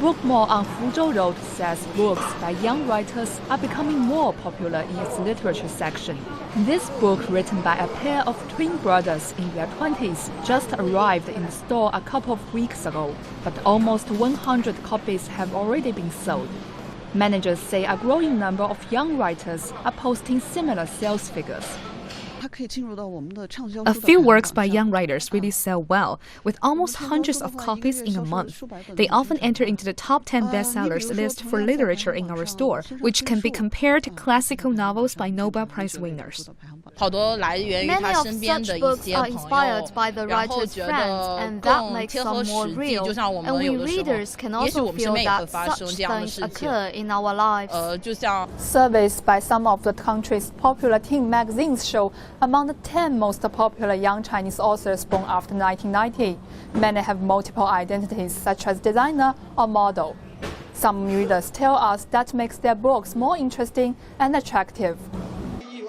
Book Mall on Fuzhou Road says books by young writers are becoming more popular in its literature section. This book, written by a pair of twin brothers in their 20s, just arrived in the store a couple of weeks ago, but almost 100 copies have already been sold. Managers say a growing number of young writers are posting similar sales figures. A few works by young writers really sell well, with almost hundreds of copies in a month. They often enter into the top 10 bestsellers list for literature in our store, which can be compared to classical novels by Nobel Prize winners. Many of such books are inspired by the writer's friends, and that makes them more real. And we readers can also feel that such things occur in our lives. Surveys by some of the country's popular teen magazines show among the 10 most popular young Chinese authors born after 1990, many have multiple identities such as designer or model. Some readers tell us that makes their books more interesting and attractive.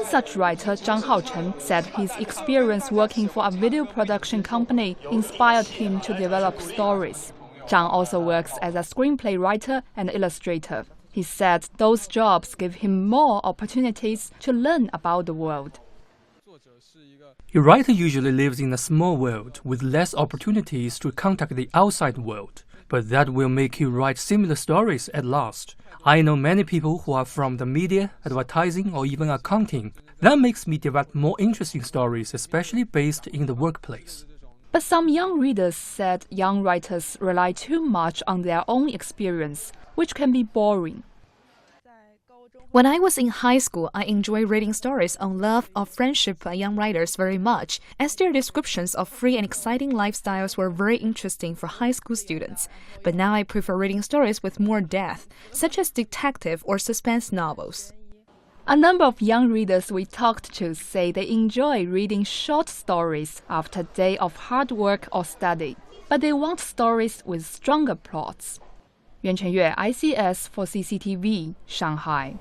Such writer Zhang Haochen said his experience working for a video production company inspired him to develop stories. Zhang also works as a screenplay writer and illustrator. He said those jobs give him more opportunities to learn about the world. A writer usually lives in a small world with less opportunities to contact the outside world, but that will make you write similar stories at last. I know many people who are from the media, advertising, or even accounting. That makes me develop more interesting stories, especially based in the workplace. But some young readers said young writers rely too much on their own experience, which can be boring. When I was in high school, I enjoyed reading stories on love or friendship by young writers very much, as their descriptions of free and exciting lifestyles were very interesting for high school students. But now I prefer reading stories with more depth, such as detective or suspense novels. A number of young readers we talked to say they enjoy reading short stories after a day of hard work or study, but they want stories with stronger plots. Yuan Chengyue, ICS for CCTV, Shanghai.